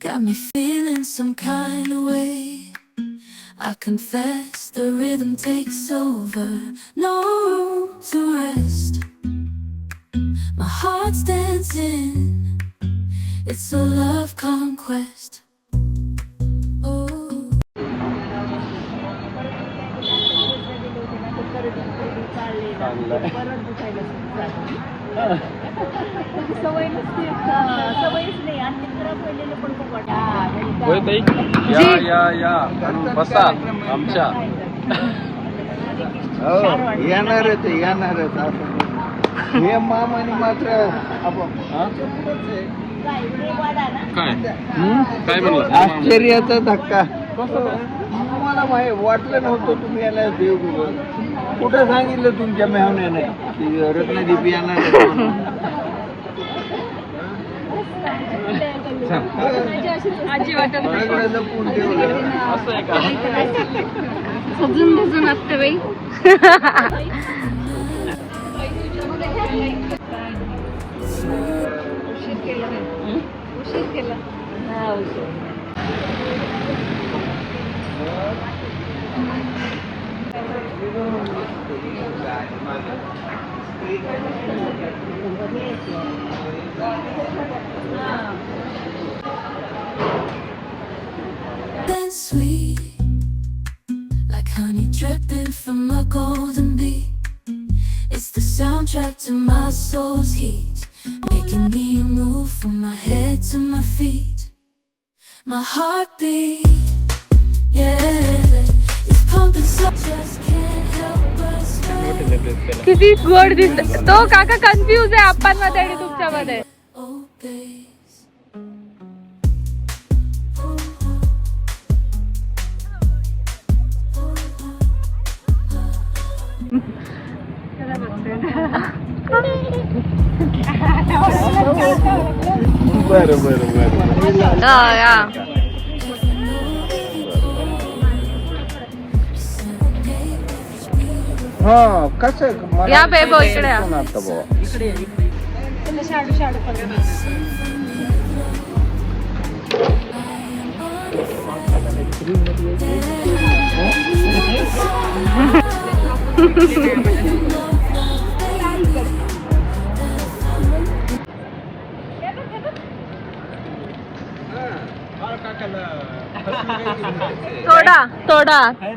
got me feeling some kind of way. I confess the rhythm takes over, no room to rest. My heart's dancing, it's a love conquest. Oh. सवय नसते सवयच नाही आणि खराब व्हायलेलं पण खूप होय ताई या या या बसा आमच्या येणारच येणारच हे मामाने मात्र काय काय म्हणलं आश्चर्याचा धक्का मला वाटलं नव्हतं तुम्ही याला देव कुठं सांगितलं तुमच्या मेहण्याने की रत्नदीप येणार आजी वाटत लपून ठेवलं सजून धजून असते बाई उशीर केला Then sweet, like honey dripping from a golden bee. It's the soundtrack to my soul's heat, making me move from my head to my feet. My heartbeat, yeah, it's pumping so just can't help but sway. किती गोड दिसत तो काका confuse आहे आपणमध्ये आणि तुमच्यामध्ये Obeys. बरं बरं बरं हा कसं या बेबो इकडे या.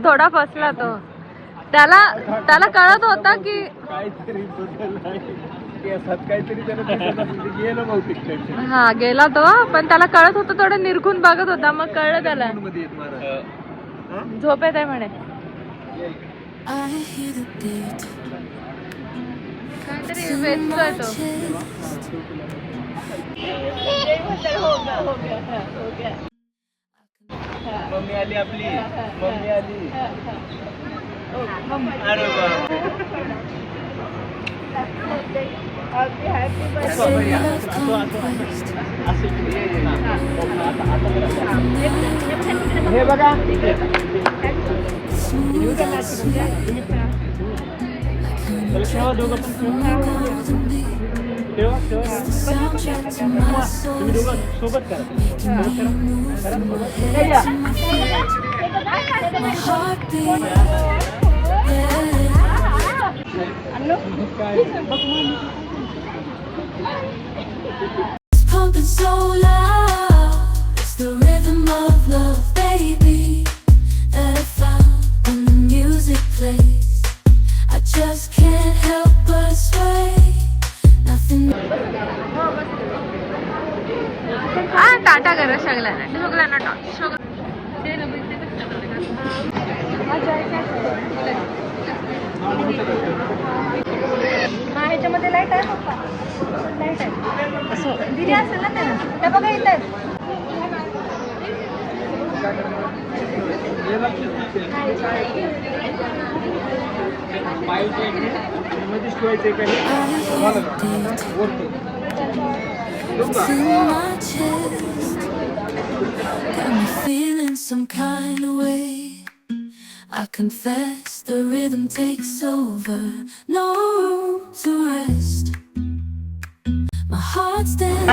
थोडा फसला तो त्याला कळत होता की हा गेला तो पण त्याला कळत होतं थोडं निरखून बघत होता मग कळलं त्याला झोपेत आहे म्हणे I hear the beat. काहीतरी वेचतोय तो मम्मी आली आपली मम्मी आली अरे हे बघा सोबत करा Pumping so loud, it's the rhythm of love, baby, that I found when the music plays. I just can't help but sway. Nothing. Tata करा सगळ्यांना ह्याच्यामध्ये लाईट आहे पप्पा लाईट आहे असं दिदी असेल ना त्या बघा येत आहेत It's in my chest, got me feeling some kind of way. I confess the rhythm takes over, no room to rest. My heart's dancing.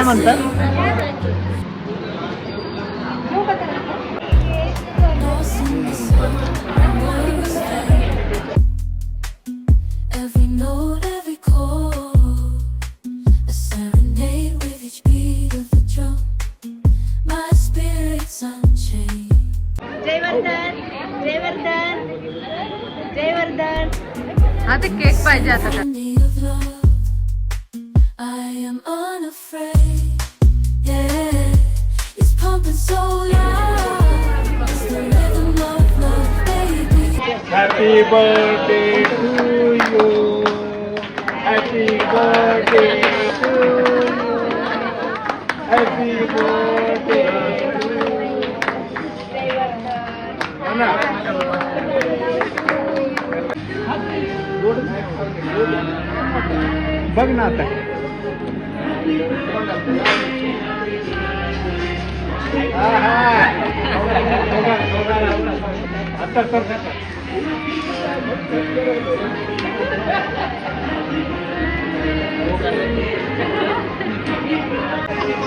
हा ते केक पाहिजे आता का? Candy of love, I am unafraid. Yeah, it's pumping so loud. It's the rhythm of love, baby. Happy birthday to you, happy birthday to you, happy birthday बघ ना आता. आता कर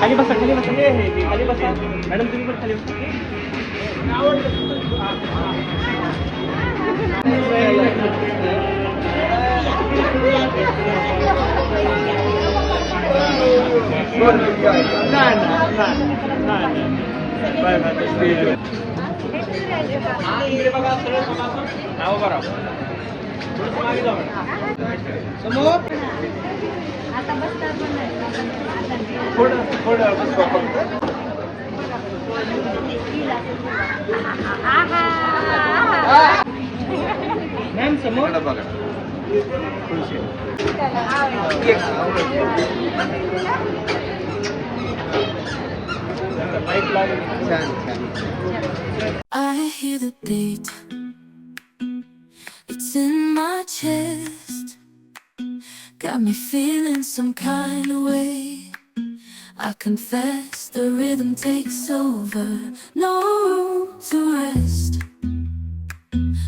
खाली बसा, खाली बसा, खाली बसा मॅडम, तुम्ही पण खाली आता बसता पण नाही. थोडं बसवा फक्त. मॅम समोर बघा. छान छान. I hear the beat. It's in my chest. Got me feeling some kind of way. I confess the rhythm takes over. No room to rest.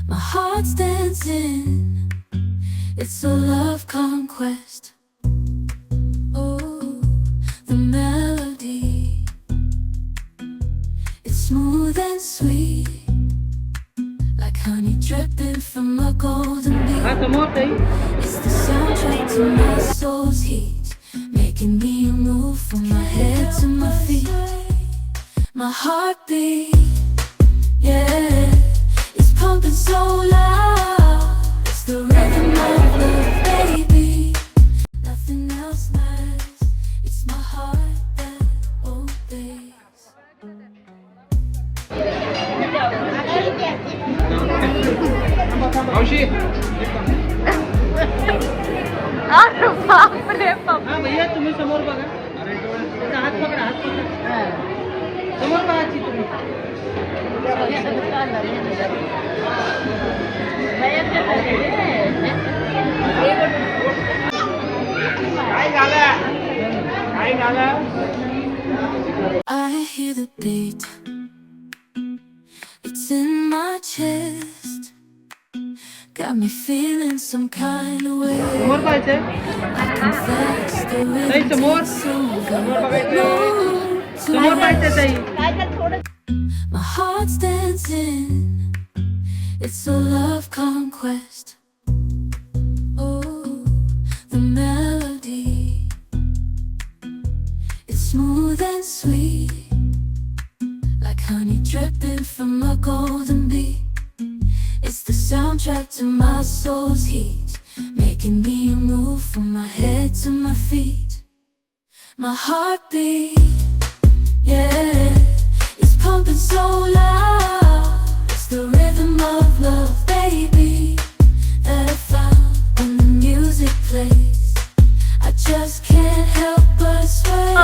My heart's dancing. It's a love conquest. Oh, the melody. It's smooth and sweet. Like honey dripping from a golden bee. It's the soundtrack to my soul's heat, making me move from my head to my feet. My heartbeat, yeah, it's pumping so loud. It's the rhythm of love, baby. Nothing else matters. It's my heart that obeys. मावशी अरे बापरे बाप. भैया तुम्ही समोर बघा. त्याचा हात पकडा, हात पकडा. समोर बघायची तुम्ही. काय झालं, काय झालं. I hear the beat. It's in my chest. Got me feeling some kind of way. समोर पाहायचंय. Confess the ताई rhythm समोर. takes over. समोर बघायचं. No room to समोर पाहायचंय rest. ताई. My heart's dancing. It's a love conquest. Oh, the melody. It's smooth and sweet. Like honey dripping from a golden bee. It's the soundtrack to my soul's heat, making me move from my head to my feet. My heartbeat, yeah, it's pumping so loud. It's the rhythm of love, baby, that I found when the music plays. I just can't help but sway.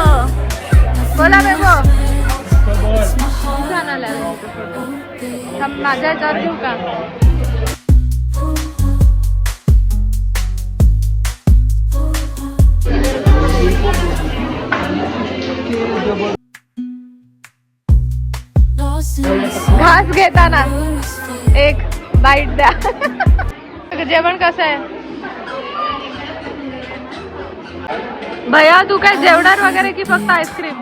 बोला बेबो. It's my heart छान आलाय. that obeys. थांब, माझ्या ह्याच्यावर ठेवू का? Lost in the sun, घास घेताना words fade. एक बाईट द्या. जेवण कसं आहे भैया? तू काय जेवणार वगैरे की फक्त ice cream?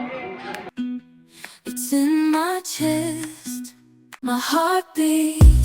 It's in my chest, my heartbeat.